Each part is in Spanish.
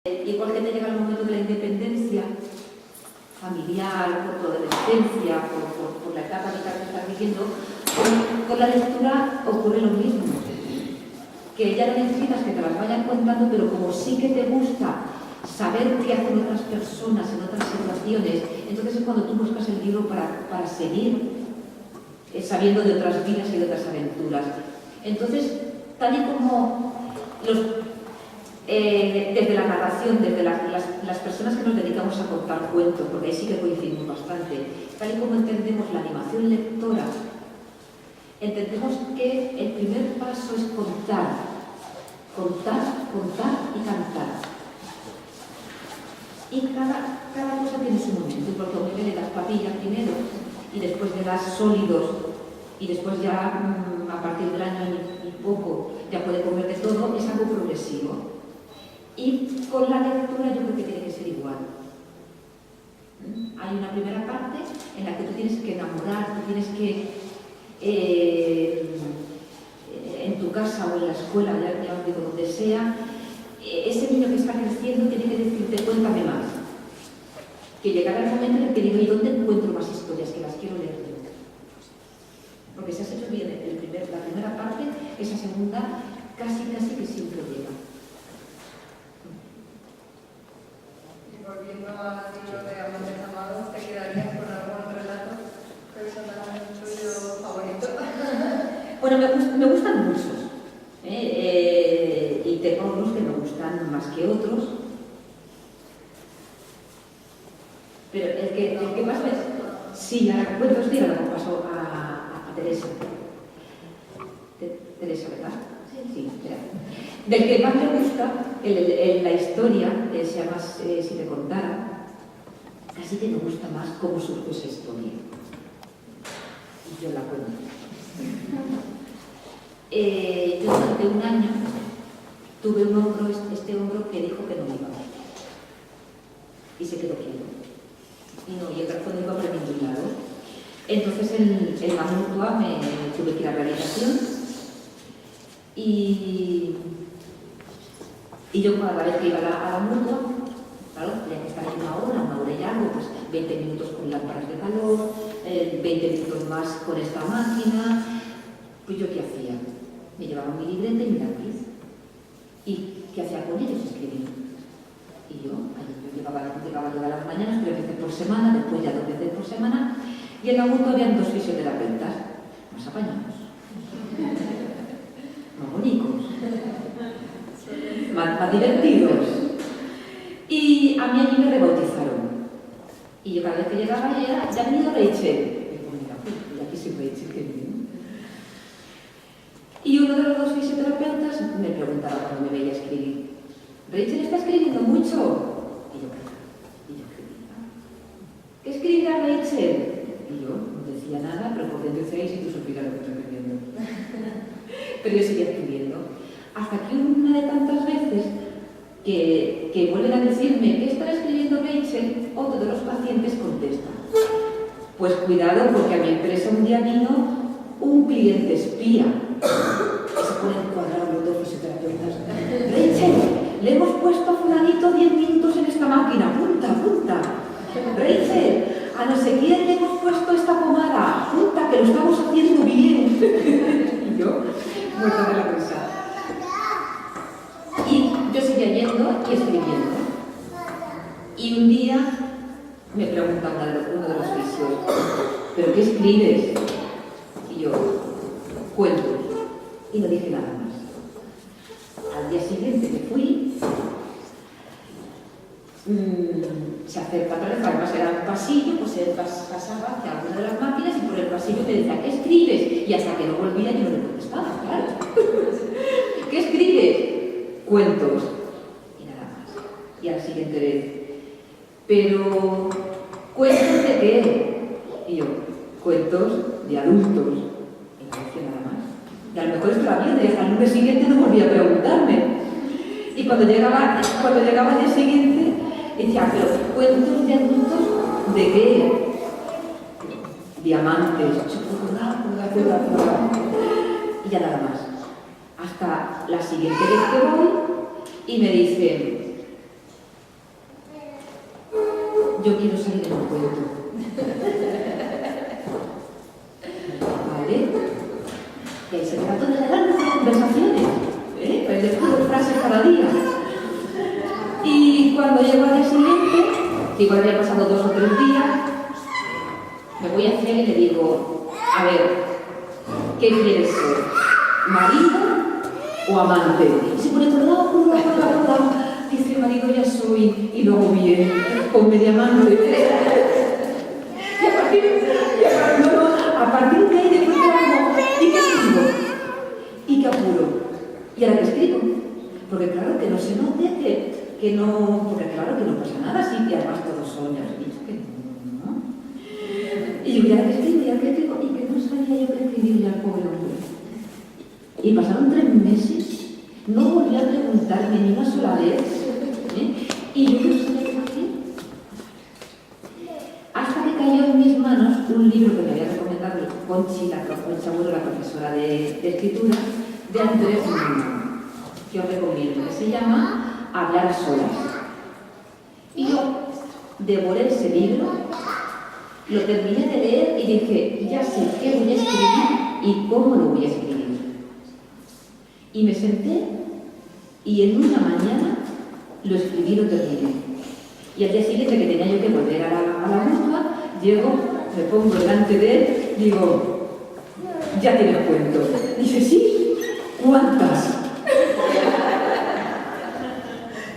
Igual que te llega el momento de la independencia familiar, por tu adolescencia, por la etapa vital que estás viviendo, con la lectura ocurre lo mismo. Que ya no necesitas que te las vayan contando, pero como sí que te gusta saber qué hacen otras personas en otras situaciones, entonces es cuando tú buscas el libro para seguir sabiendo de otras vidas y de otras aventuras. Entonces, tal y como desde la narración, desde las personas que nos dedicamos a contar cuentos, porque ahí sí que coincidimos bastante, tal y como entendemos la animación lectora, entendemos que el primer paso es contar y cantar. Y cada cosa tiene su momento, porque a mí le das papilla primero, y después le das sólidos, y después ya a partir del año y poco ya puede comer de todo, es algo progresivo. Y con la lectura yo creo que tiene que ser igual. Hay una primera parte en la que tú tienes que enamorar, tú tienes que, en tu casa o en la escuela, ya os digo, donde sea, ese niño que está creciendo tiene que decirte, cuéntame más. Que llegará el momento en el que digo, ¿y dónde encuentro más historias que las quiero leer yo? Porque si has hecho bien la primera parte, esa segunda casi que siempre llega. Volviendo al libro de Amantes Amados, ¿te quedarías con algún relato personal tuyo favorito? Bueno, me gustan muchos. Y tengo algunos que me gustan más que otros. Pero el que más me... Sí, bueno, os digo, ahora paso a Teresa. Teresa, ¿verdad? Sí, espera. Del que más me gusta, la historia, se llama Si te contara, casi que me gusta más cómo surgió esa historia. Y yo la cuento. Yo durante un año tuve un hombro, este hombro que dijo que no iba. Y se quedó quieto. Y el corazón no iba por ningún lado. Entonces en la mutua me tuve que ir a rehabilitación. Y yo cada vez que iba a la mutua, claro, tenía que estar ahí una hora y algo, pues 20 minutos con lámparas de calor, 20 minutos más con esta máquina. Pues yo, ¿qué hacía? Me llevaba mi libreta y mi lápiz. ¿Y qué hacía con ellos? Escribir. Y yo llegaba todas las mañanas, 3 veces por semana, después ya 2 veces por semana, y en la mutua habían 2 fisioterapeutas. Nos apañamos. Más bonitos. Más divertidos. Y a mí allí me rebautizaron. Y yo cada vez que llegaba ya ha venido Rachel. Y digo, mira, ya que soy Rachel, qué bien. Y uno de los 2 fisioterapeutas me preguntaba cuando me veía escribir, ¿Rachel está escribiendo mucho? Y yo escribía. ¿Qué escribirá Rachel? Y yo no decía nada, pero por dentro decía, si tú supieras lo que estoy escribiendo. Pero yo seguía escribiendo. Hasta que una de tantas veces que vuelven a decirme, ¿qué está escribiendo Rachel? Otro de los pacientes contesta, pues cuidado, porque a mi empresa un día vino un cliente espía. Y se ponen cuadrados los 2 fisioterapeutas. Rachel, le hemos puesto a fulanito 10 minutos en esta máquina. Apunta. Rachel, a no sé quién le hemos puesto esta pomada. Apunta, que lo estamos haciendo bien. Y yo, muerta de la risa. Y yo seguía yendo y escribiendo. Y un día me pregunta uno de los fisios, ¿pero qué escribes? Y yo, cuentos. Y no dije nada más. Al día siguiente me fui, se acerca otra vez, además era un pasillo, pues él pasaba hacia alguna de las máquinas y por el pasillo me decía, ¿qué escribes? Y hasta que no volvía yo no le contestaba, claro. ¿Qué escribes? Cuentos. Y nada más. Y a la siguiente vez, pero ¿cuentos de qué? Y yo, cuentos de adultos. Y no decía nada más. Y a lo mejor esto era bien, y hasta el lunes siguiente no volvía a preguntarme. Y cuando llegaba el día siguiente, decía, pero ¿cuentos de adultos de qué? Diamantes. Y ya nada más. Hasta la siguiente vez que voy y me dice, Y cuando llego al día siguiente, que igual había pasado 2 o 3 días, me voy hacia él y le digo, a ver, ¿qué quieres ser? ¿Marido o amante? Y se pone todo, dice, marido ya soy, y luego viene con media mano de y a partir de ahí de pronto como, ¿y qué escribo? ¿Y qué apuro? ¿Y ahora qué escribo? Porque claro, que no se note que no, porque claro que no pasa nada, sí, que además todos son, ya os he dicho que no. Y yo, ¿y ahora qué escribo? ¿Y ahora qué escribo? Y que no sabía yo qué escribirle al pobre hombre. Y pasaron 3 meses, no volví a preguntarme ni una sola vez, y yo no sabía qué hacer. Hasta que cayó en mis manos un libro que me había recomendado Concha Bueno, la profesora de escritura, de Andrés Mundo, que os recomiendo, que se llama Hablar a solas. Y yo devoré ese libro, lo terminé de leer y dije, ya sé qué voy a escribir y cómo lo voy a escribir. Y me senté y en una mañana lo escribí y lo terminé. Y al día siguiente, que tenía yo que volver a la bruja, llego, me pongo delante de él, digo, ya tienes cuento. Dice, sí, ¿cuántas?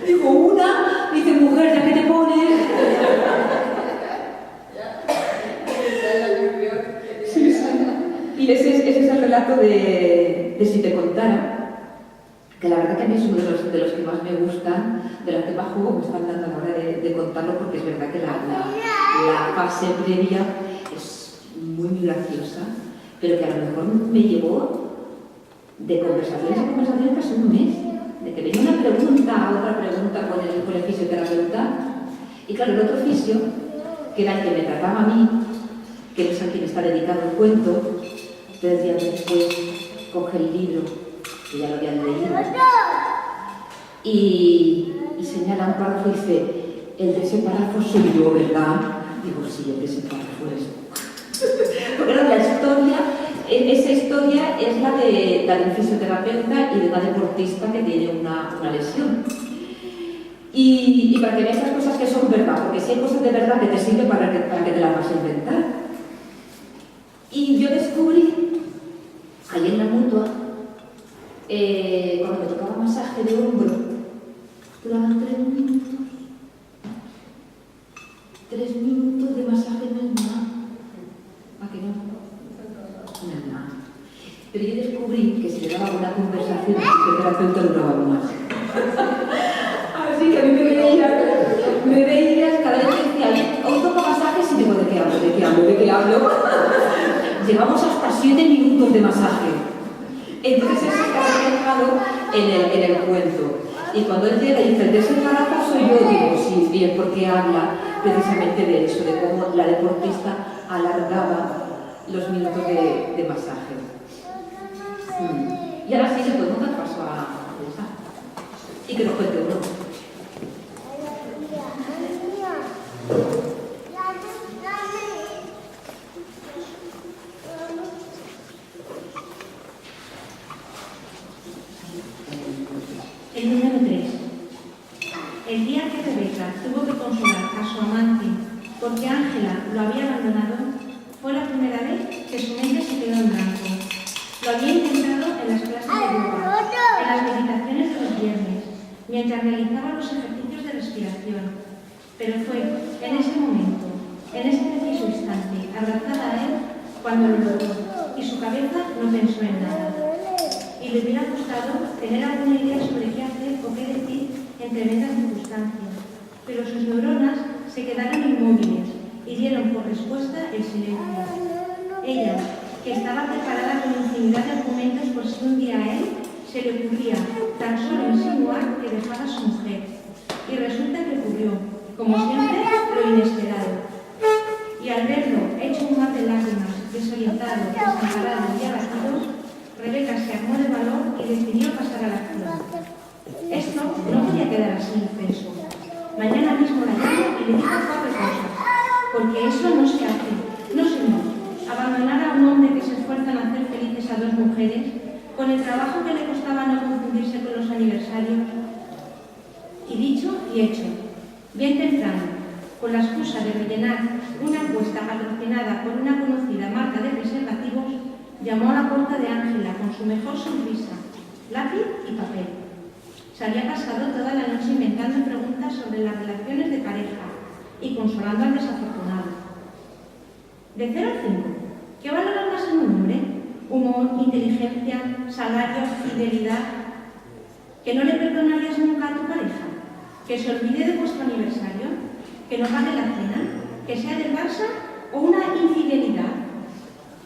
Digo, una, dice, mujer, ya que te pones. Sí, sí. Y ese es el relato de Si te contara, que la verdad que a mí es uno de los que más me gustan, de los que más juego me están dando a la hora de contarlo, porque es verdad que la fase previa es muy graciosa, pero que a lo mejor me llevó de conversaciones a conversaciones casi un mes, de que venía una pregunta, otra pregunta con el fisioterapeuta, y claro, el otro fisio, que era el que me trataba a mí, que no es a quien está dedicado el cuento, 3 días después coge el libro, que ya lo habían leído, y señala un párrafo y dice, el de ese párrafo soy yo, ¿verdad? Digo, sí, el de ese párrafo eres tú. Porque la historia, esa historia es la de un fisioterapeuta y de una deportista que tiene una lesión. Y para que veas las cosas que son verdad, porque si hay cosas de verdad que te sirven para que te las vas a inventar. Y yo descubrí, ahí en la mutua, cuando me tocaba masaje de hombro, duraban 3 minutos. 3 minutos de masaje no es nada. ¿A que no? No es nada. Pero yo descubrí que si le daba una conversación, el terapeuta duraba más. Así que a mí me veías cada vez que decía, hoy toca masajes y digo, ¿de qué hablo? Llevamos hasta 7 minutos de masaje. Entonces eso está reflejado en el cuento. Y cuando él llega y dice, de ese párrafo soy yo, digo, sí, bien, porque habla precisamente de eso, de cómo la deportista alargaba los minutos de masaje. Y ahora sí, le podemos dar paso a Teresa. Y que nos cuente uno. El número 3. El día que Rebeca tuvo que consolar a su amante porque Ángela lo había abandonado, fue la primera vez que su mente se quedó en blanco. Lo había intentado en las clases de yoga, en las meditaciones de los viernes, mientras realizaba los ejercicios de respiración. Pero fue en ese momento, en ese preciso instante, abrazada a él, cuando lo logró, y su cabeza no pensó en nada. Y le hubiera gustado tener alguna idea sobre qué hacer o qué decir en tremendas circunstancias, pero sus neuronas se quedaron inmóviles y dieron por respuesta el silencio. Ella, que estaba preparada con infinidad de argumentos por si un día a él se le ocurría tan solo insinuar que dejaba a su mujer. Y resulta que ocurrió, como siempre, lo inesperado. Y al verlo hecho un mar de lágrimas, desorientado, desamparado y abatido, Rebeca se armó de valor y decidió pasar a la acción. Esto no podía quedar así, pensó. Mañana mismo la llamo y le digo 4 cosas, porque eso no se hace. No, señor. Abandonar a un hombre que se esfuerza en hacer felices a 2 mujeres, con el trabajo que le costaba no confundirse con los aniversarios. Y dicho y hecho. Bien temprano, con la excusa de rellenar una encuesta patrocinada por una conocida marca de preservativos, llamó a la puerta de Ángela con su mejor sonrisa, lápiz y papel. Se había pasado toda la noche inventando preguntas sobre las relaciones de pareja y consolando al desafortunado. De 0 a 5, ¿qué valoras más en un hombre? Humor, inteligencia, salario, fidelidad. ¿Que no le perdonarías nunca a tu pareja? ¿Que se olvide de vuestro aniversario? ¿Que no pague la cena? ¿Que sea del Barça o una infidelidad?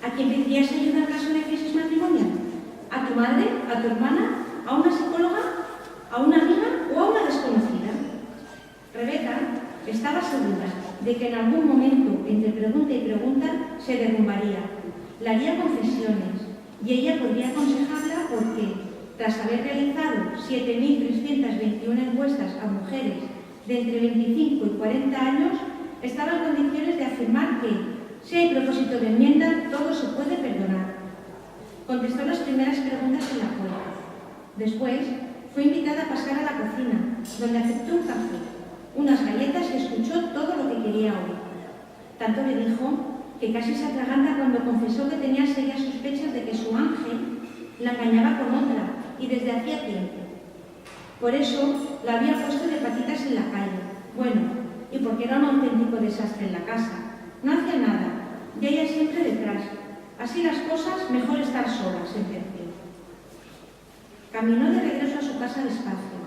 ¿A quién pedirías ayuda en caso de crisis matrimonial? ¿A tu madre? ¿A tu hermana? ¿A una psicóloga? ¿A una amiga o a una desconocida? Rebeca estaba segura de que en algún momento, entre pregunta y pregunta, se derrumbaría. Le haría confesiones y ella podría aconsejarla porque, tras haber realizado 7.321 encuestas a mujeres de entre 25 y 40 años, estaba en condiciones de afirmar que, si hay propósito de enmienda, todo se puede perdonar. Contestó las primeras preguntas en la puerta. Después, fue invitada a pasar a la cocina, donde aceptó un café, unas galletas y escuchó todo lo que quería oír. Tanto le dijo que casi se atraganta cuando confesó que tenía serias sospechas de que su ángel la engañaba con otra y desde hacía tiempo. Por eso la había puesto de patitas en la calle. Bueno, y porque era un auténtico desastre en la casa. No hacía nada, y ella siempre detrás. Así las cosas, mejor estar sola, sentenció. Caminó de regreso a su casa despacio,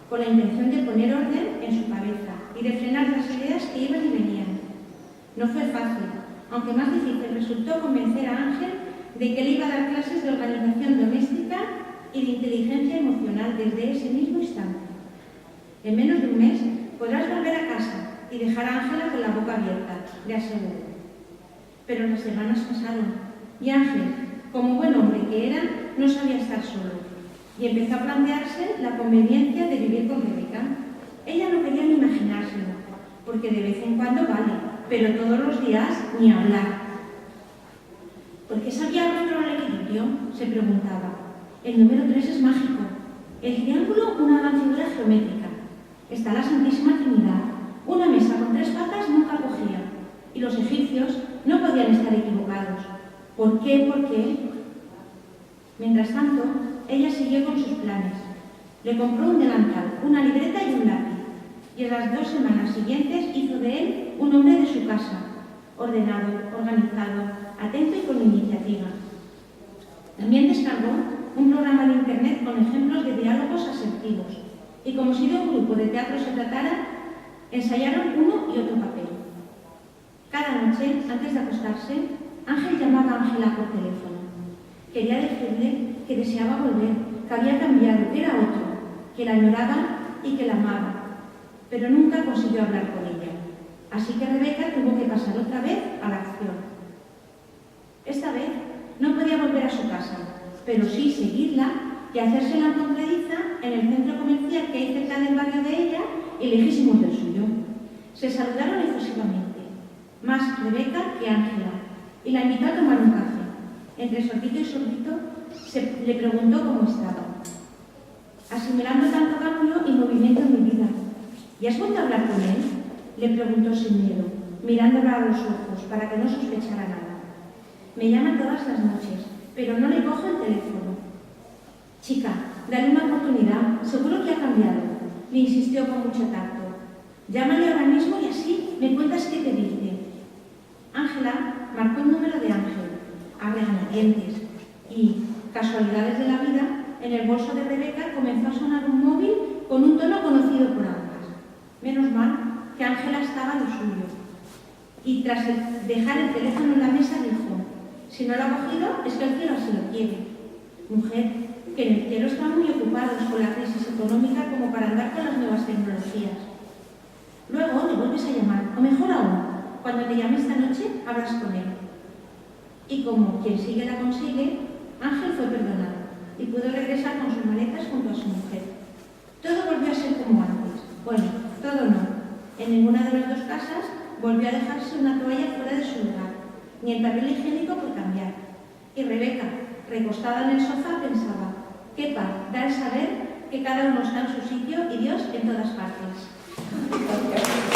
con la intención de poner orden en su cabeza y de frenar las ideas que iban y venían. No fue fácil, aunque más difícil resultó convencer a Ángel de que le iba a dar clases de organización doméstica y de inteligencia emocional desde ese mismo instante. En menos de un mes podrás volver a casa y dejar a Ángela con la boca abierta, le aseguro. Pero las semanas pasaron y Ángel, como buen hombre que era, no sabía estar solo y empezó a plantearse la conveniencia de vivir con Rebeca. Ella no quería ni imaginárselo, porque de vez en cuando vale, pero todos los días ni hablar. ¿Por qué sabía controlar el equilibrio?, se preguntaba. El número 3 es mágico. El triángulo, una gran figura geométrica. Está la Santísima Trinidad. Una mesa con 3 patas nunca cogía. Y los egipcios no podían estar equivocados. ¿Por qué? ¿Por qué? Mientras tanto, ella siguió con sus planes. Le compró un delantal, una libreta y un lápiz. Y en las 2 semanas siguientes hizo de él un hombre de su casa. Ordenado, organizado, atento y con iniciativa. También descargó un programa de internet con ejemplos de diálogos asertivos. Y como si de un grupo de teatro se tratara, ensayaron uno y otro papel. Cada noche, antes de acostarse, Ángel llamaba a Ángela por teléfono. Quería decirle que deseaba volver, que había cambiado, que era otro, que la añoraba y que la amaba. Pero nunca consiguió hablar con ella. Así que Rebeca tuvo que pasar otra vez a la acción. Esta vez no podía volver a su casa, pero sí seguirla y hacerse la encontradiza en el centro comercial que hay cerca del barrio de ella y lejísimos del suyo. Se saludaron efusivamente, más Rebeca que Ángela, y la invitó a tomar un café. Entre sorbito y sorbito le preguntó cómo estaba. Asimilando tanto cambio y movimiento en mi vida. ¿Y has vuelto a hablar con él?, le preguntó sin miedo, mirándola a los ojos para que no sospechara nada. Me llama todas las noches, pero no le cojo el teléfono. Chica, dale una oportunidad, seguro que ha cambiado, le insistió con mucho tacto. Llámale ahora mismo y así me cuentas qué te dice. Ángela marcó un número de Ángel, a regañadientes, y, casualidades de la vida, en el bolso de Rebeca comenzó a sonar un móvil con un tono conocido por ambas. Menos mal que Ángela estaba a lo suyo. Y tras dejar el teléfono en la mesa dijo: si no lo ha cogido, es que el cielo así lo quiere. Mujer, que en el cielo están muy ocupados con la crisis económica como para andar con las nuevas tecnologías. Luego le vuelves a llamar, o mejor aún, cuando te llame esta noche, hablas con él. Y como quien sigue la consigue, Ángel fue perdonado y pudo regresar con sus maletas junto a su mujer. Todo volvió a ser como antes. Bueno, todo no. En ninguna de las 2 casas volvió a dejarse una toalla fuera de su lugar, ni el papel higiénico por cambiar. Y Rebeca, recostada en el sofá, pensaba: qué paz da el saber que cada uno está en su sitio y Dios en todas partes. Gracias.